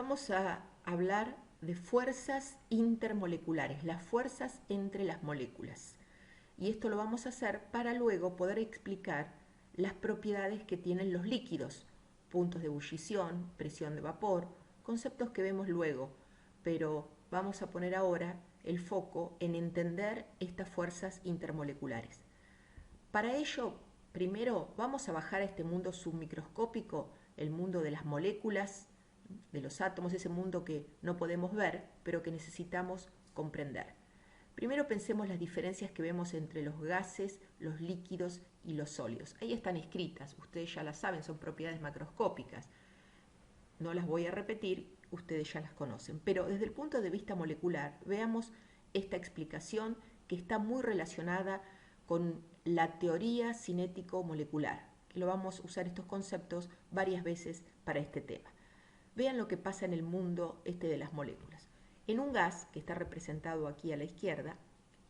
vamos a hablar de fuerzas intermoleculares, las fuerzas entre las moléculas. Y esto lo vamos a hacer para luego poder explicar las propiedades que tienen los líquidos, puntos de ebullición, presión de vapor, conceptos que vemos luego, pero vamos a poner ahora el foco en entender estas fuerzas intermoleculares. Para ello, primero vamos a bajar a este mundo submicroscópico, el mundo de las moléculas, de los átomos, ese mundo que no podemos ver, pero que necesitamos comprender. Primero pensemos las diferencias que vemos entre los gases, los líquidos y los sólidos. Ahí están escritas, ustedes ya las saben, son propiedades macroscópicas. No las voy a repetir, ustedes ya las conocen. Pero desde el punto de vista molecular, veamos esta explicación que está muy relacionada con la teoría cinético-molecular. Lo vamos a usar estos conceptos varias veces para este tema. Vean lo que pasa en el mundo de las moléculas. En un gas, que está representado aquí a la izquierda,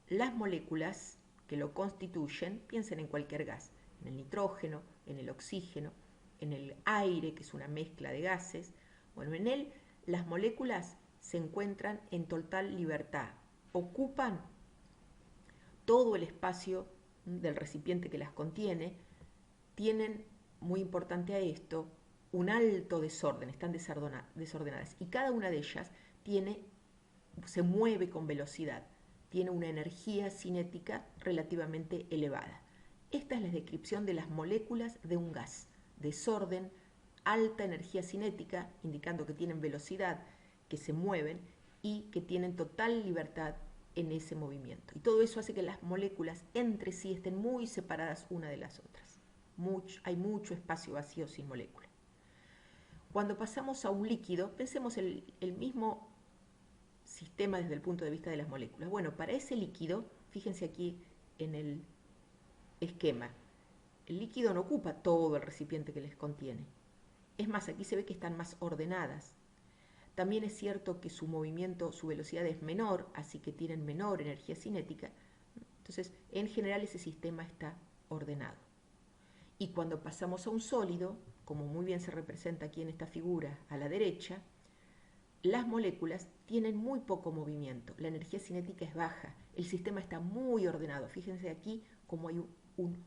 las moléculas que lo constituyen, piensen en cualquier gas, en el nitrógeno, en el oxígeno, en el aire, que es una mezcla de gases. Bueno, en él las moléculas se encuentran en total libertad, ocupan todo el espacio del recipiente que las contiene, tienen, muy importante a esto, un alto desorden, están desordenadas y cada una de ellas se mueve con velocidad, tiene una energía cinética relativamente elevada. Esta es la descripción de las moléculas de un gas: desorden, alta energía cinética, indicando que tienen velocidad, que se mueven y que tienen total libertad en ese movimiento. Y todo eso hace que las moléculas entre sí estén muy separadas una de las otras. Hay mucho espacio vacío sin molécula. Cuando pasamos a un líquido, pensemos el mismo sistema desde el punto de vista de las moléculas. Bueno, para ese líquido, fíjense aquí en el esquema, el líquido no ocupa todo el recipiente que les contiene. Es más, aquí se ve que están más ordenadas. También es cierto que su movimiento, su velocidad es menor, así que tienen menor energía cinética. Entonces, en general ese sistema está ordenado. Y cuando pasamos a un sólido, como muy bien se representa aquí en esta figura a la derecha, las moléculas tienen muy poco movimiento, la energía cinética es baja, el sistema está muy ordenado. Fíjense aquí cómo hay un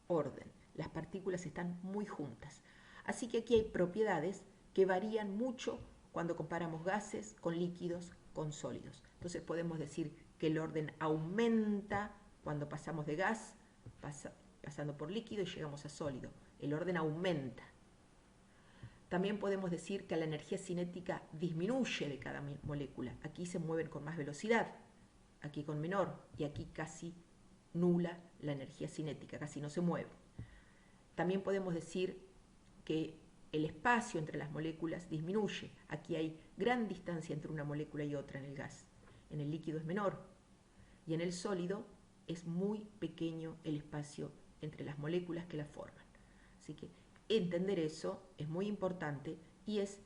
orden, las partículas están muy juntas. Así que aquí hay propiedades que varían mucho cuando comparamos gases con líquidos, con sólidos. Entonces podemos decir que el orden aumenta cuando pasamos de gas, pasando por líquido y llegamos a sólido. El orden aumenta. También podemos decir que la energía cinética disminuye de cada molécula. Aquí se mueven con más velocidad, aquí con menor, y aquí casi nula la energía cinética, casi no se mueve. También podemos decir que el espacio entre las moléculas disminuye. Aquí hay gran distancia entre una molécula y otra en el gas. En el líquido es menor. Y en el sólido es muy pequeño el espacio entre las moléculas que la forman. Así que entender eso es muy importante y es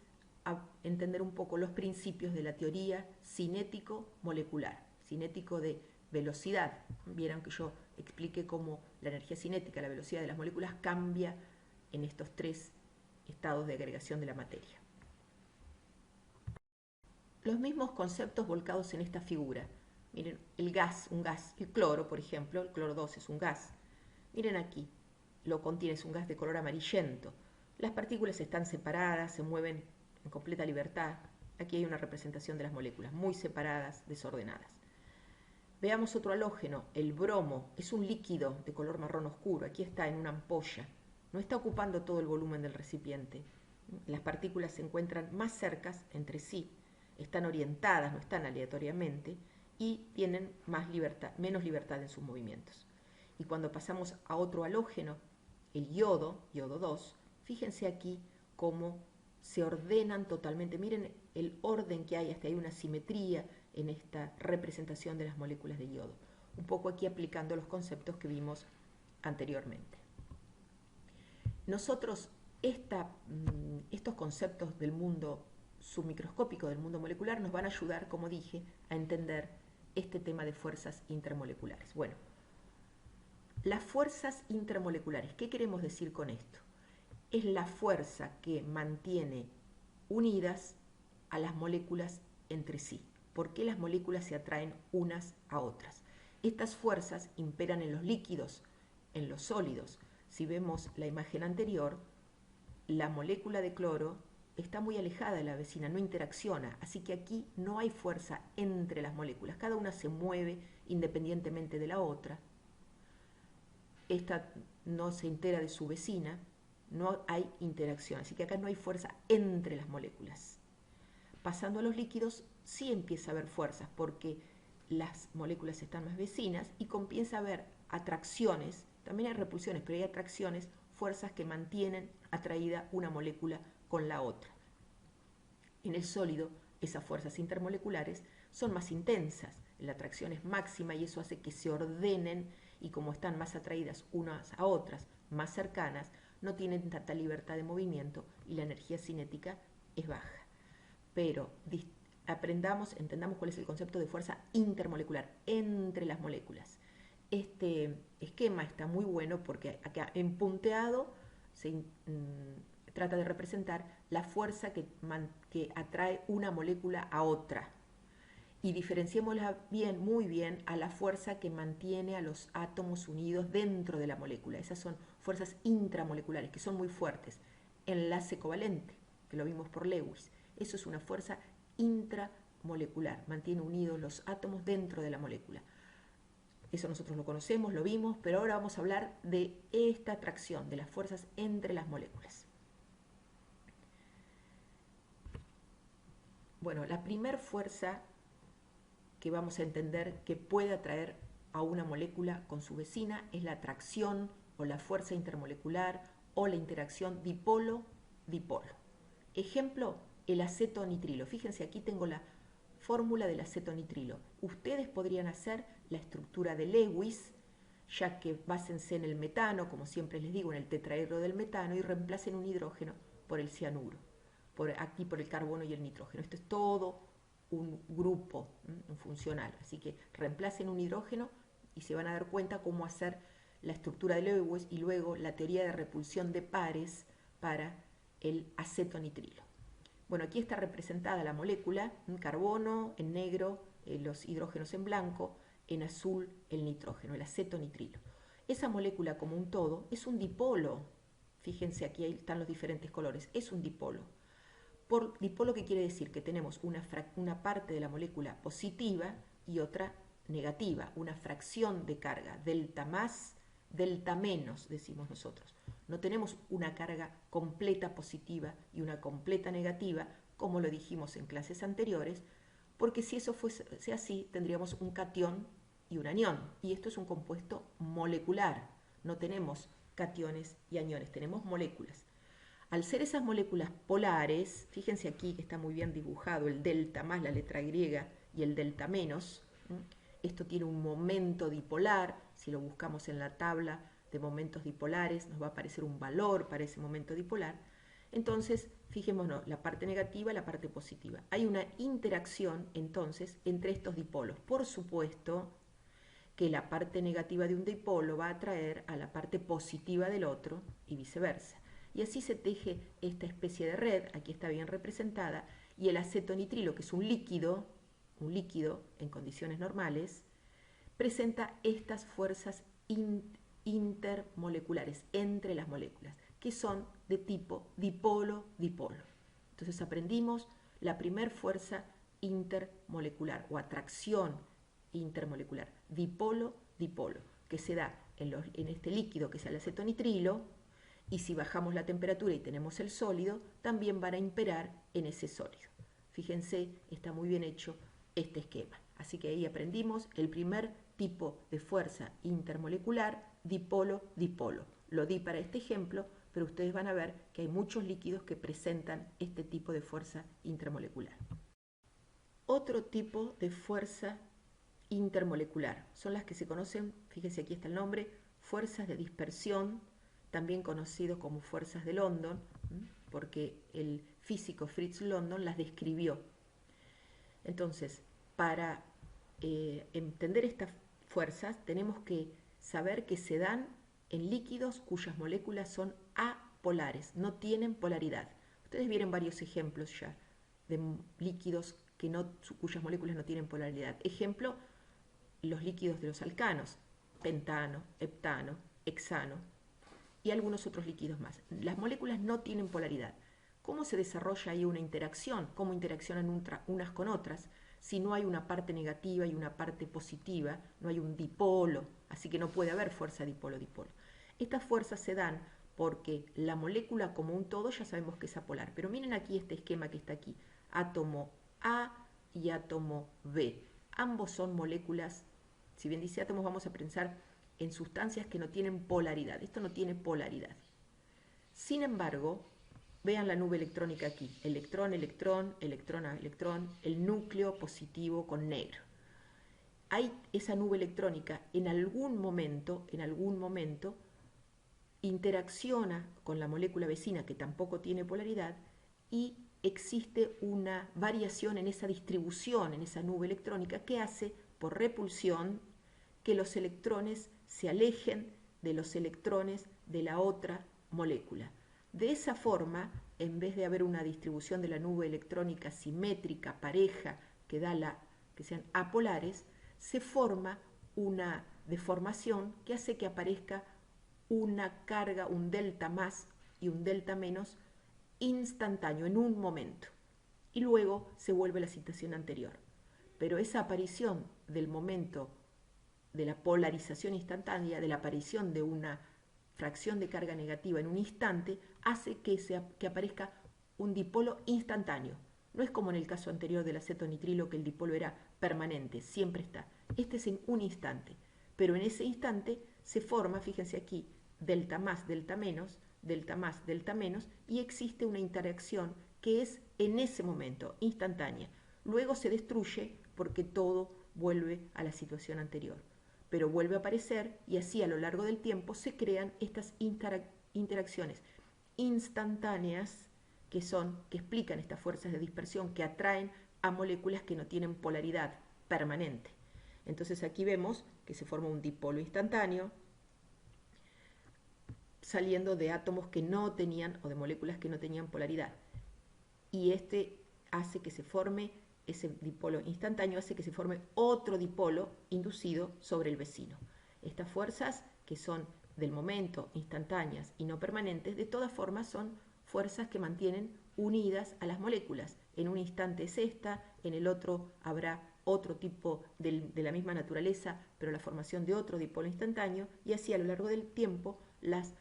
entender un poco los principios de la teoría cinético-molecular, cinético de velocidad. Vieron que yo expliqué cómo la energía cinética, la velocidad de las moléculas, cambia en estos tres estados de agregación de la materia. Los mismos conceptos volcados en esta figura. Miren, el gas, un gas, el cloro, por ejemplo, el cloro 2 es un gas. Miren aquí, lo contiene, es un gas de color amarillento. Las partículas están separadas, se mueven en completa libertad. Aquí hay una representación de las moléculas, muy separadas, desordenadas. Veamos otro halógeno, el bromo, es un líquido de color marrón oscuro, aquí está en una ampolla, no está ocupando todo el volumen del recipiente. Las partículas se encuentran más cercas entre sí, están orientadas, no están aleatoriamente, y tienen menos libertad en sus movimientos. Y cuando pasamos a otro halógeno, el yodo, yodo 2, fíjense aquí cómo se ordenan totalmente. Miren el orden que hay, hasta hay una simetría en esta representación de las moléculas de yodo. Un poco aquí aplicando los conceptos que vimos anteriormente. Nosotros estos conceptos del mundo submicroscópico, del mundo molecular, nos van a ayudar, como dije, a entender este tema de fuerzas intermoleculares. Bueno, las fuerzas intermoleculares, ¿qué queremos decir con esto? Es la fuerza que mantiene unidas a las moléculas entre sí. ¿Por qué las moléculas se atraen unas a otras? Estas fuerzas imperan en los líquidos, en los sólidos. Si vemos la imagen anterior, la molécula de cloro está muy alejada de la vecina, no interacciona, así que aquí no hay fuerza entre las moléculas, cada una se mueve independientemente de la otra. Esta no se entera de su vecina, no hay interacción, así que acá no hay fuerza entre las moléculas. Pasando a los líquidos, sí empieza a haber fuerzas, porque las moléculas están más vecinas y comienza a haber atracciones, también hay repulsiones, pero hay atracciones, fuerzas que mantienen atraída una molécula con la otra. En el sólido, esas fuerzas intermoleculares son más intensas, la atracción es máxima y eso hace que se ordenen y como están más atraídas unas a otras, más cercanas, no tienen tanta libertad de movimiento y la energía cinética es baja. Pero aprendamos, entendamos cuál es el concepto de fuerza intermolecular entre las moléculas. Este esquema está muy bueno porque acá en punteado se trata de representar la fuerza que atrae una molécula a otra. Y diferenciémosla bien, muy bien, a la fuerza que mantiene a los átomos unidos dentro de la molécula. Esas son fuerzas intramoleculares, que son muy fuertes. Enlace covalente, que lo vimos por Lewis. Eso es una fuerza intramolecular, mantiene unidos los átomos dentro de la molécula. Eso nosotros lo conocemos, lo vimos, pero ahora vamos a hablar de esta atracción, de las fuerzas entre las moléculas. Bueno, la primera fuerza que vamos a entender que puede atraer a una molécula con su vecina es la atracción o la fuerza intermolecular o la interacción dipolo-dipolo. Ejemplo, el acetonitrilo. Fíjense, aquí tengo la fórmula del acetonitrilo. Ustedes podrían hacer la estructura de Lewis, ya que básense en el metano, como siempre les digo, en el tetraedro del metano, y reemplacen un hidrógeno por el cianuro, aquí por el carbono y el nitrógeno. Esto es todo un grupo un funcional, así que reemplacen un hidrógeno y se van a dar cuenta cómo hacer la estructura de Lewis y luego la teoría de repulsión de pares para el acetonitrilo. Bueno, aquí está representada la molécula, carbono en negro, los hidrógenos en blanco, en azul el nitrógeno, el acetonitrilo. Esa molécula como un todo es un dipolo. Fíjense, aquí están los diferentes colores, es un dipolo. Por dipolo, ¿qué quiere decir? Que tenemos una parte de la molécula positiva y otra negativa, una fracción de carga, delta más, delta menos, decimos nosotros. No tenemos una carga completa positiva y una completa negativa, como lo dijimos en clases anteriores, porque si eso fuese así, tendríamos un catión y un anión. Y esto es un compuesto molecular. No tenemos cationes y aniones, tenemos moléculas. Al ser esas moléculas polares, fíjense aquí que está muy bien dibujado el delta más la letra griega y el delta menos. Esto tiene un momento dipolar. Si lo buscamos en la tabla de momentos dipolares, nos va a aparecer un valor para ese momento dipolar. Entonces, fijémonos, la parte negativa y la parte positiva. Hay una interacción, entonces, entre estos dipolos. Por supuesto que la parte negativa de un dipolo va a atraer a la parte positiva del otro y viceversa. Y así se teje esta especie de red, aquí está bien representada, y el acetonitrilo, que es un líquido en condiciones normales, presenta estas fuerzas intermoleculares entre las moléculas, que son de tipo dipolo-dipolo. Entonces aprendimos la primer fuerza intermolecular o atracción intermolecular, dipolo-dipolo, que se da en este líquido que es el acetonitrilo, y si bajamos la temperatura y tenemos el sólido, también van a imperar en ese sólido. Fíjense, está muy bien hecho este esquema. Así que ahí aprendimos el primer tipo de fuerza intermolecular, dipolo-dipolo. Lo di para este ejemplo, pero ustedes van a ver que hay muchos líquidos que presentan este tipo de fuerza intermolecular. Otro tipo de fuerza intermolecular son las que se conocen, fíjense aquí está el nombre, fuerzas de dispersión, también conocido como fuerzas de London, porque el físico Fritz London las describió. Entonces, para entender estas fuerzas tenemos que saber que se dan en líquidos cuyas moléculas son apolares, no tienen polaridad. Ustedes vieron varios ejemplos ya de líquidos cuyas moléculas no tienen polaridad. Ejemplo, los líquidos de los alcanos, pentano, heptano, hexano y algunos otros líquidos más. Las moléculas no tienen polaridad. ¿Cómo se desarrolla ahí una interacción? ¿Cómo interaccionan unas con otras? Si no hay una parte negativa y una parte positiva, no hay un dipolo, así que no puede haber fuerza dipolo-dipolo. Estas fuerzas se dan porque la molécula como un todo ya sabemos que es apolar. Pero miren aquí este esquema que está aquí. Átomo A y átomo B. Ambos son moléculas, si bien dice átomos, vamos a pensar en sustancias que no tienen polaridad. Esto no tiene polaridad. Sin embargo, vean la nube electrónica aquí. Electrón, electrón, electrón a electrón, el núcleo positivo con negro. Hay esa nube electrónica en algún momento, interacciona con la molécula vecina que tampoco tiene polaridad y existe una variación en esa distribución, en esa nube electrónica que hace, por repulsión, que los electrones se alejen de los electrones de la otra molécula. De esa forma, en vez de haber una distribución de la nube electrónica simétrica, pareja, que sean apolares, se forma una deformación que hace que aparezca una carga, un delta más y un delta menos instantáneo, en un momento. Y luego se vuelve la situación anterior. Pero esa aparición del momento de la polarización instantánea, de la aparición de una fracción de carga negativa en un instante, hace que aparezca un dipolo instantáneo. No es como en el caso anterior del acetonitrilo, que el dipolo era permanente, siempre está. Este es en un instante, pero en ese instante se forma, fíjense aquí, delta más, delta menos, delta más, delta menos, y existe una interacción que es en ese momento, instantánea. Luego se destruye porque todo vuelve a la situación anterior, pero vuelve a aparecer y así a lo largo del tiempo se crean estas interacciones instantáneas que explican estas fuerzas de dispersión que atraen a moléculas que no tienen polaridad permanente. Entonces aquí vemos que se forma un dipolo instantáneo saliendo de átomos que no tenían, o de moléculas que no tenían polaridad. Y este hace que se forme, ese dipolo instantáneo hace que se forme otro dipolo inducido sobre el vecino. Estas fuerzas, que son del momento, instantáneas y no permanentes, de todas formas son fuerzas que mantienen unidas a las moléculas. En un instante es esta, en el otro habrá otro tipo de la misma naturaleza, pero la formación de otro dipolo instantáneo, y así a lo largo del tiempo las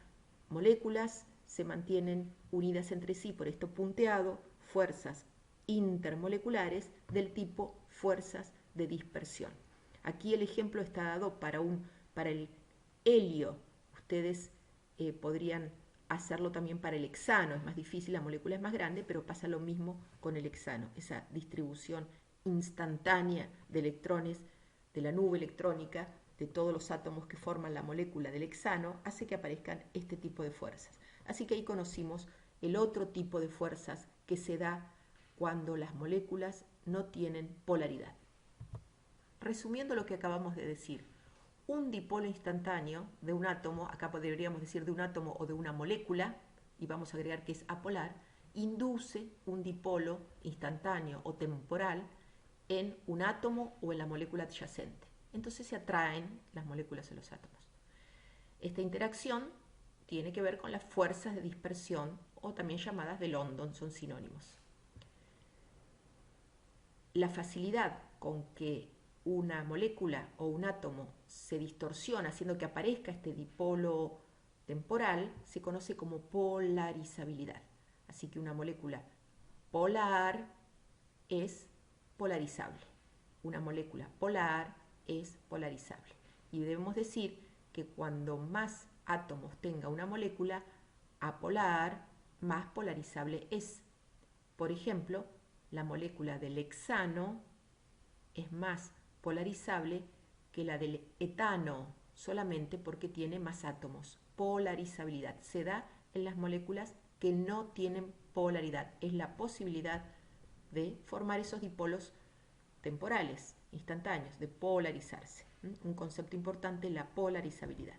moléculas se mantienen unidas entre sí, por esto punteado, fuerzas intermoleculares del tipo fuerzas de dispersión. Aquí el ejemplo está dado para el helio. Ustedes podrían hacerlo también para el hexano, es más difícil, la molécula es más grande, pero pasa lo mismo con el hexano, esa distribución instantánea de electrones de la nube electrónica de todos los átomos que forman la molécula del hexano hace que aparezcan este tipo de fuerzas. Así que ahí conocimos el otro tipo de fuerzas que se da cuando las moléculas no tienen polaridad. Resumiendo lo que acabamos de decir, un dipolo instantáneo de un átomo, acá deberíamos decir de un átomo o de una molécula, y vamos a agregar que es apolar, induce un dipolo instantáneo o temporal en un átomo o en la molécula adyacente. Entonces se atraen las moléculas a los átomos. Esta interacción tiene que ver con las fuerzas de dispersión, o también llamadas de London, son sinónimos. La facilidad con que una molécula o un átomo se distorsiona haciendo que aparezca este dipolo temporal se conoce como polarizabilidad. Así que una molécula polar es polarizable. Una molécula polar es polarizable. Y debemos decir que cuando más átomos tenga una molécula apolar, más polarizable es. Por ejemplo, la molécula del hexano es más polarizable que la del etano, solamente porque tiene más átomos. Polarizabilidad se da en las moléculas que no tienen polaridad. Es la posibilidad de formar esos dipolos temporales, instantáneos, de polarizarse. Un concepto importante, la polarizabilidad.